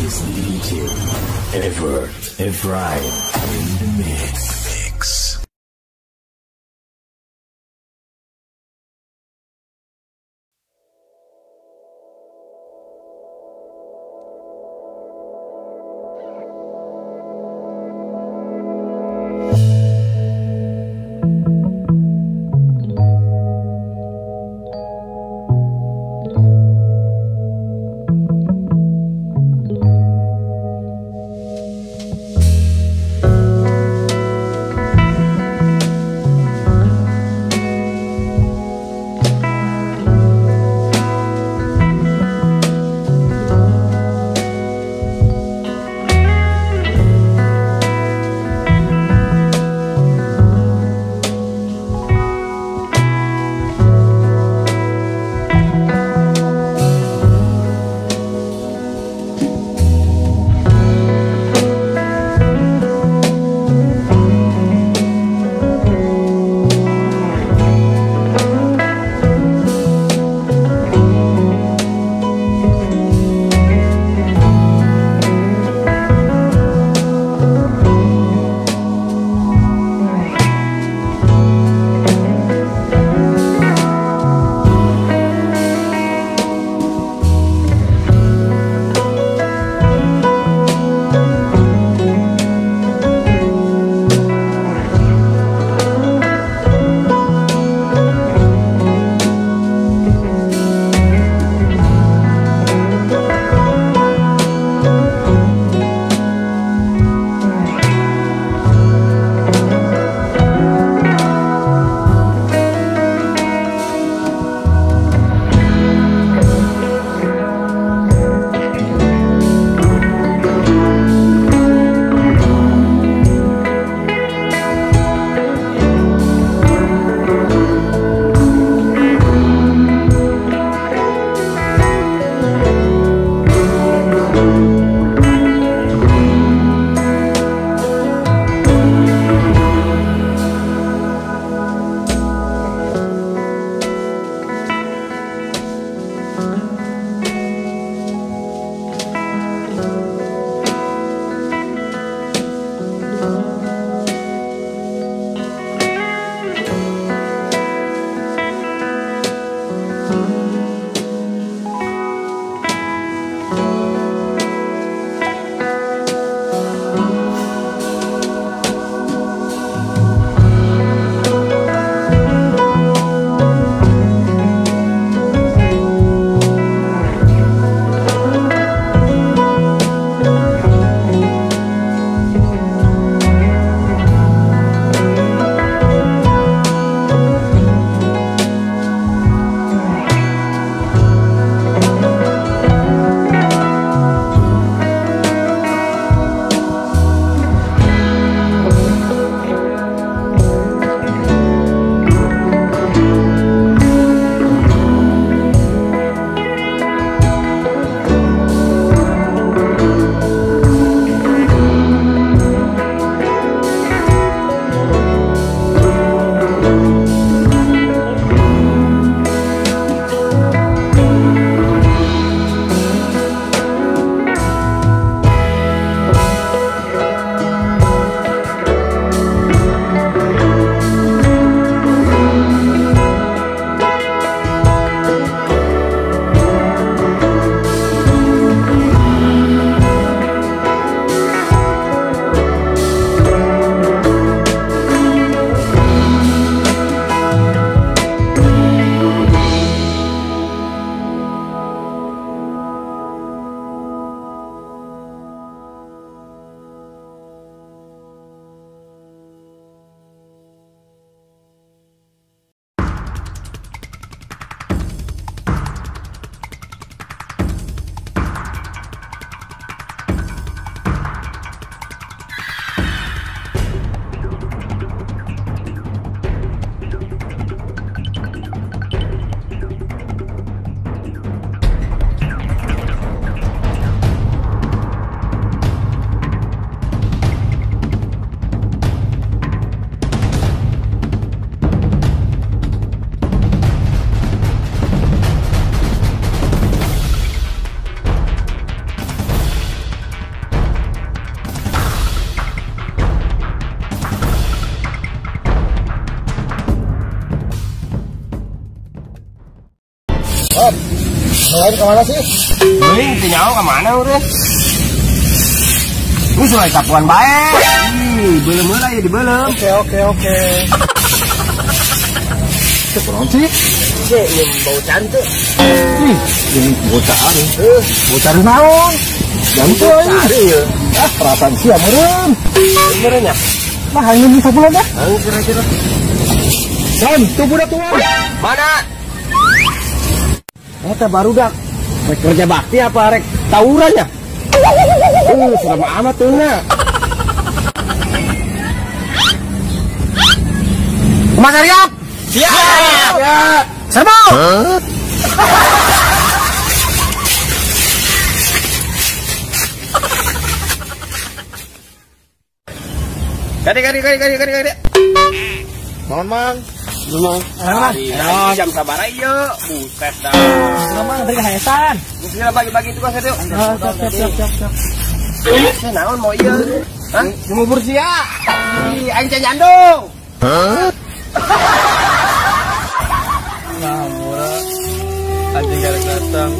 This DJ, Efrain in the mix. Lain kemana sih? Wih, nyawa kemana udah? Ini soal tapuan baik. Belum lah ya dibelum. Oke. Kekurang sih? Ini bau cantik. Ini bocah hari. Bocah hari naon? Jangan cari ya. Perasaan sih meureun. Benernya? Nah, hanya bisa bulan dah. Kira-kira. Son, tuh budak tuan. Mana? Eta baru dak. Rek kerja bakti apa rek tawuran ya? Serem amat tuh na. Mas Aryap. Siap. Serbu. Kade. Mohon mang. Jam sabar ayo. Buset dah. Mang dari hayasan. Mesti bagi-bagi tugas itu. Siap. Saya naon mau iya. Hah? Ngubur sia. Aing can nyandung. Ngawur, anjing galak datang.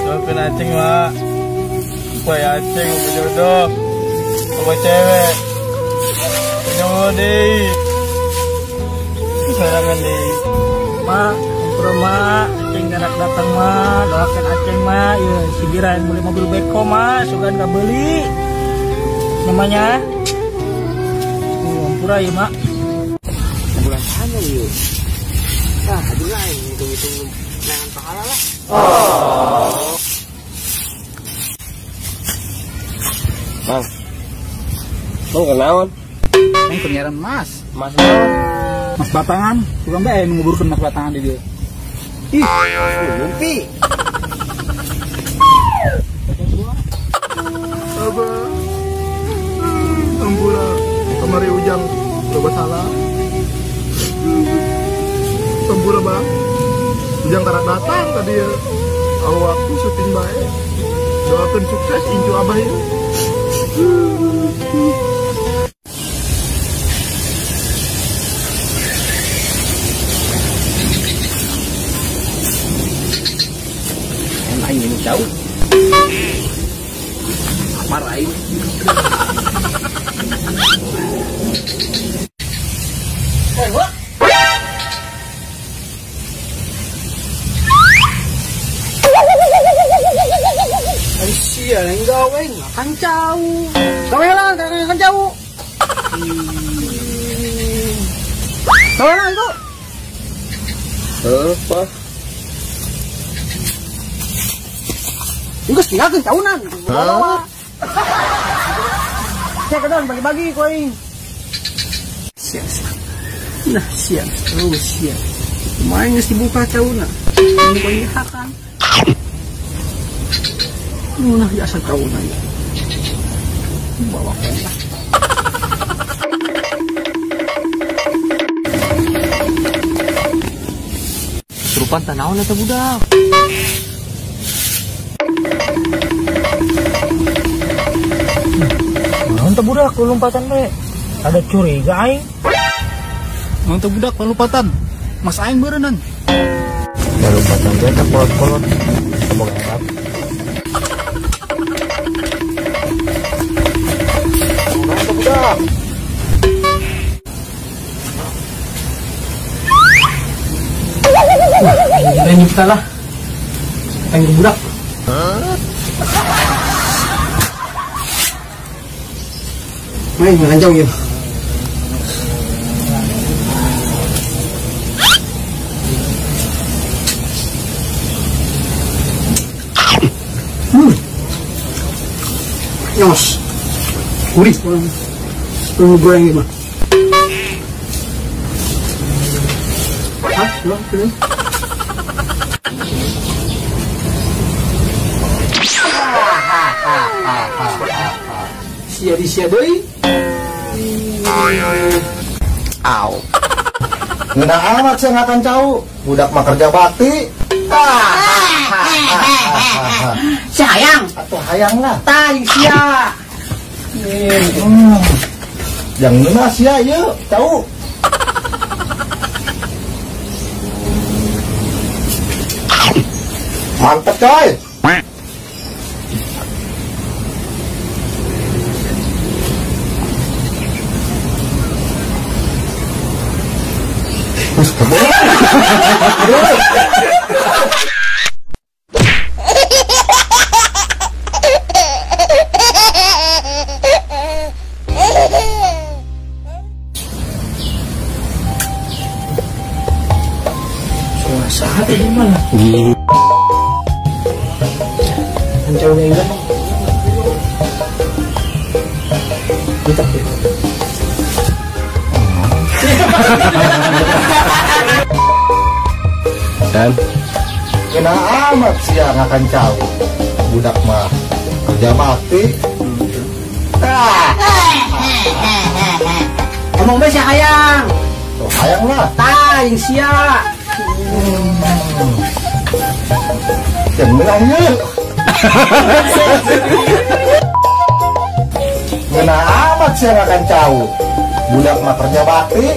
Maafin acing mak. Boy acing mau jodoh sama cewek. Nyawa deh. Sarangan deh. Mak, ampura mak, acing galak datang mak, doakan acing mak, ya segera beli mobil beko mak, sugan gak beli. Namanya. Ampura ya mak. Bulan sana yuk. Ah, aduh lah, hitung-hitung nangan pahala lah. Bang, bang kenaon? Yang penyiaran mas. Mas naon? Mas Batangan, bukan mbak yang menguburkan Mas Batangan di dia. Mimpi. Abah, ampura, kemari ujang, coba salah. Ampura bang, ujang tarak datang tadi ya. Awal waktu syuting baik, doakan sukses incu abah ya. Aing ini jauh. Marahin. Aisyah yang gawe makan jauh. Gawe lah, kan jauh. Gawe lah itu. Apa? Enggak tinggalkan jauhan. Saya kedon bagi-bagi koin. Siap. Nah, siap. Oh, siap. Main geus dibuka jauhna. Ini koin dihakan. Nah, biasa jauhna ya. Bawa koin lah. Serupan tanawan atau budak? Untuk budak lompatan be. Ada curiga aing. Untuk budak lompatan. Mas aing berenang. Lompatan teh tak kolot-kolot. Semoga harap. Untuk budak. Ini kita lah. Aing budak. Main makan jauh ya. Nyos. Gurih. Perlu goreng ini mah. Hah? Loh, ini. Sia deui. Aw. Ngeunah amat saya ngakan cau. Budak mah kerja bakti. Si hayang, Atuh hayang lah. tai sia. Yang ngeunah sia ieu cau. Mantep coy. Saat ini mana? Hancurnya ingat. Kita Dan Kena amat siang akan jauh. Budak mah kerja bakti. ngomong be hayang. Tuh hayang lah. Yang sia. Cenderangnya. Kena amat siang akan jauh. Budak mah kerja bakti.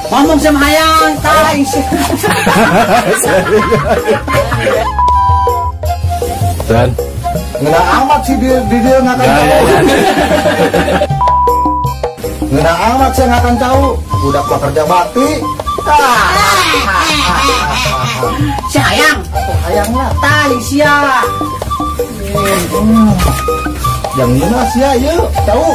Ngomong sama hayang. Yang sia. Dan Ngena amat sih dia ngakan tahu. Ngena amat sih ngakan tahu. Udah pekerja bakti. Si hayang. Hayang lah. Yang sia. Yang ini mas ya, yuk tahu.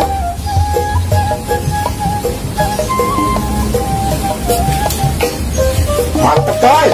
Mantep coy.